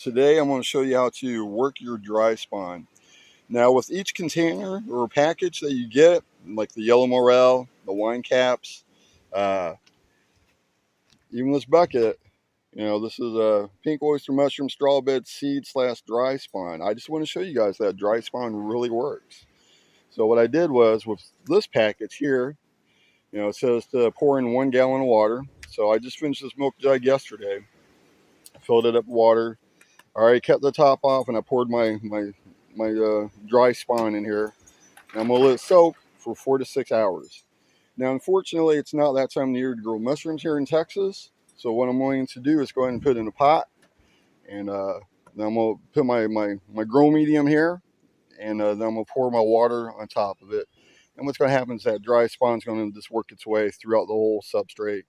Today I'm going to show you how to work your dry spawn. Now with each container or package that you get, like the yellow Morel, the wine caps, uh, even this bucket, this is a pink oyster mushroom straw bed seed / dry spawn. I just want to show you guys that dry spawn really works. So what I did was with this package here, it says to pour in 1 gallon of water. So I just finished this milk jug yesterday, filled it up with water. I already cut the top off and I poured my dry spawn in here. And I'm gonna let it soak for 4 to 6 hours. Now, unfortunately, it's not that time of year to grow mushrooms here in Texas. So what I'm going to do is go ahead and put it in a pot, and then I'm gonna put my grow medium here, and then I'm gonna pour my water on top of it. And what's gonna happen is that dry spawn's gonna just work its way throughout the whole substrate.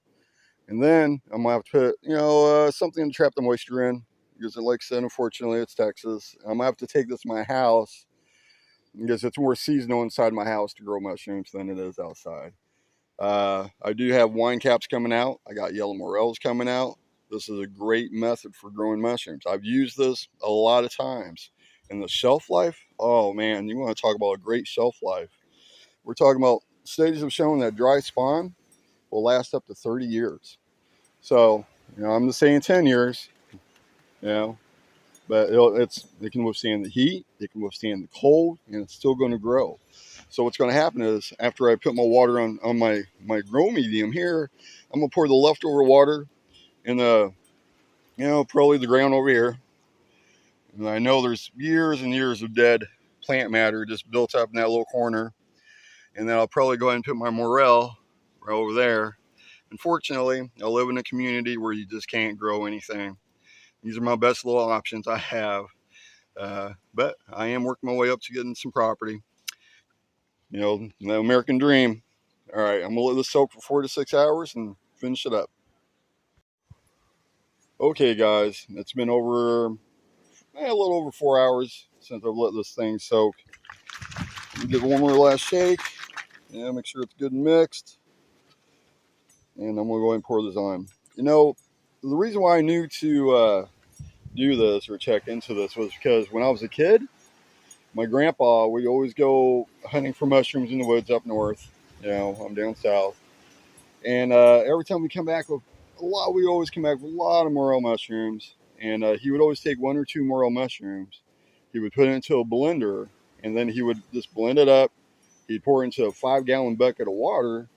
And then I'm gonna have to put, something to trap the moisture in, because like I said, unfortunately, it's Texas. I'm gonna have to take this to my house because it's more seasonal inside my house to grow mushrooms than it is outside. I do have wine caps coming out. I got yellow morels coming out. This is a great method for growing mushrooms. I've used this a lot of times. And the shelf life, oh man, you want to talk about a great shelf life. We're talking about studies have shown that dry spawn will last up to 30 years. So, I'm just saying 10 years, you know, but it can withstand the heat, it can withstand the cold, and it's still going to grow. So what's going to happen is after I put my water on my grow medium here, I'm going to pour the leftover water in the, probably the ground over here. And I know there's years and years of dead plant matter just built up in that little corner. And then I'll probably go ahead and put my morel right over there. Unfortunately, I live in a community where you just can't grow anything. These are my best little options I have. But I am working my way up to getting some property. The American dream. All right, I'm going to let this soak for 4 to 6 hours and finish it up. Okay, guys, it's been a little over 4 hours since I've let this thing soak. Give it one more last shake. Yeah, make sure it's good and mixed. And I'm going to go ahead and pour this on. The reason why I knew to do this or check into this was because when I was a kid, my grandpa, we always go hunting for mushrooms in the woods up north. I'm down south. And every time we come back with we always come back with a lot of morel mushrooms. And he would always take 1 or 2 morel mushrooms. He would put it into a blender, and then he would just blend it up. He'd pour it into a 5-gallon bucket of water.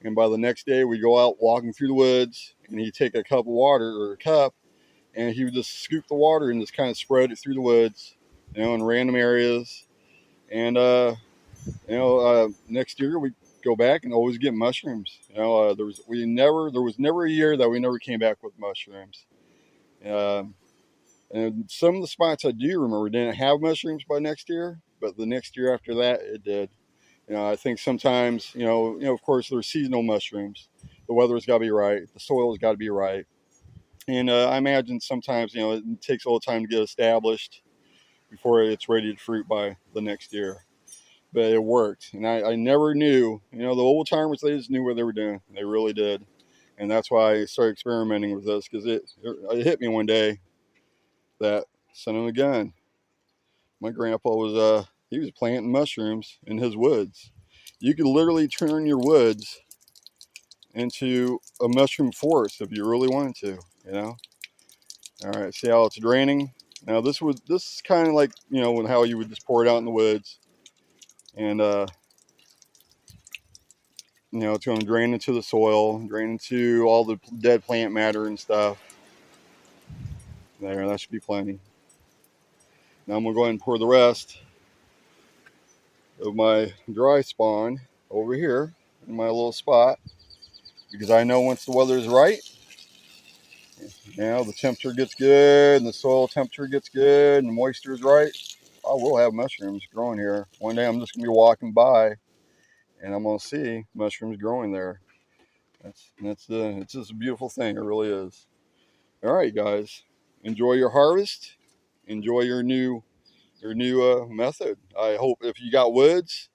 And by the next day, we'd go out walking through the woods, and he'd take a cup of water or a cup, and he would just scoop the water and just kind of spread it through the woods, in random areas. And next year we go back and always get mushrooms. There was never a year that we never came back with mushrooms. And some of the spots I do remember didn't have mushrooms by next year, but the next year after that it did. I think sometimes, of course there's seasonal mushrooms. The weather's got to be right. The soil's got to be right. And I imagine sometimes, it takes a little time to get established before it's ready to fruit by the next year. But it worked. And I never knew, the old timers, they just knew what they were doing. They really did. And that's why I started experimenting with this, because it hit me one day that, son of a gun, my grandpa he was planting mushrooms in his woods. You could literally turn your woods into a mushroom forest if you really wanted to. All right, see how it's draining? Now this is kind of like, how you would just pour it out in the woods. And it's going to drain into the soil, drain into all the dead plant matter and stuff. That should be plenty. Now I'm going to go ahead and pour the rest of my dry spawn over here in my little spot, because I know once the weather is right, the temperature gets good and the soil temperature gets good and the moisture is right, I will have mushrooms growing here. One day I'm just going to be walking by and I'm going to see mushrooms growing there. It's just a beautiful thing. It really is. All right, guys, enjoy your harvest. Enjoy your new method. I hope if you got woods,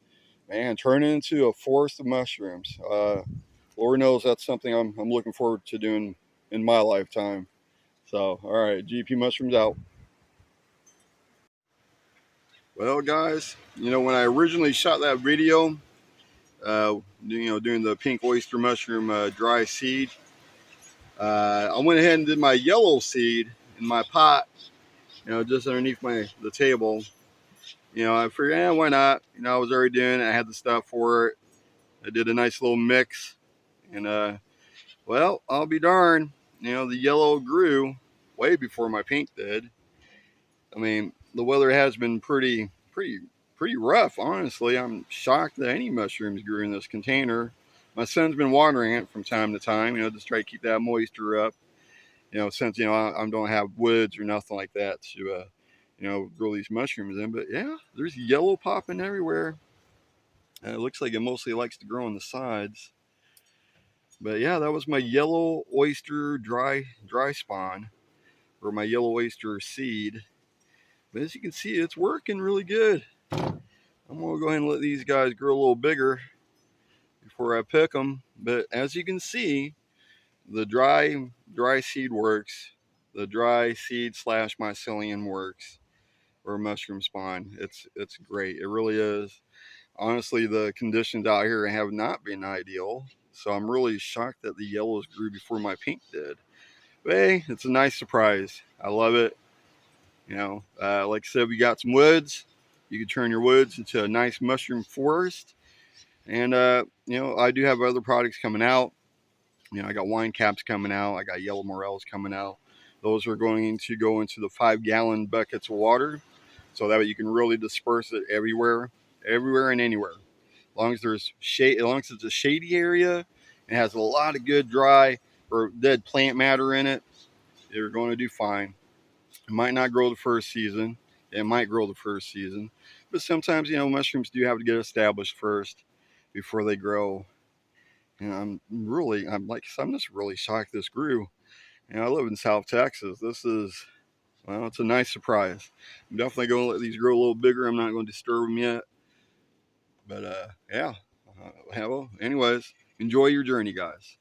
man, turn it into a forest of mushrooms. Lord knows that's something I'm looking forward to doing in my lifetime. So, all right, GP Mushrooms out. Well, guys, when I originally shot that video, doing the pink oyster mushroom dry seed, I went ahead and did my yellow seed in my pot, just underneath the table. I figured, why not? I was already doing it. I had the stuff for it. I did a nice little mix, and well, I'll be darned. The yellow grew way before my pink did. I mean, the weather has been pretty rough, honestly. I'm shocked that any mushrooms grew in this container. My son's been watering it from time to time, just try to keep that moisture up. Since I don't have woods or nothing like that to grow these mushrooms in. But yeah, there's yellow popping everywhere. It looks like it mostly likes to grow on the sides. But yeah, that was my yellow oyster dry spawn, or my yellow oyster seed. But as you can see, it's working really good. I'm gonna go ahead and let these guys grow a little bigger before I pick them. But as you can see, the dry seed works. The dry seed slash mycelium works, or mushroom spawn. It's great. It really is. Honestly, the conditions out here have not been ideal. So I'm really shocked that the yellows grew before my pink did. But hey, it's a nice surprise. I love it. Like I said, we got some woods. You can turn your woods into a nice mushroom forest. And I do have other products coming out. I got wine caps coming out. I got yellow morels coming out. Those are going to go into the 5-gallon buckets of water, so that way you can really disperse it everywhere and anywhere. As long as there's shade, as long as it's a shady area and has a lot of good dry or dead plant matter in it, you're going to do fine. It might not grow the first season. It might grow the first season, but sometimes mushrooms do have to get established first before they grow. And I'm just really shocked this grew. I live in South Texas. Well, it's a nice surprise. I'm definitely going to let these grow a little bigger. I'm not going to disturb them yet. But yeah. Well, anyways, enjoy your journey, guys.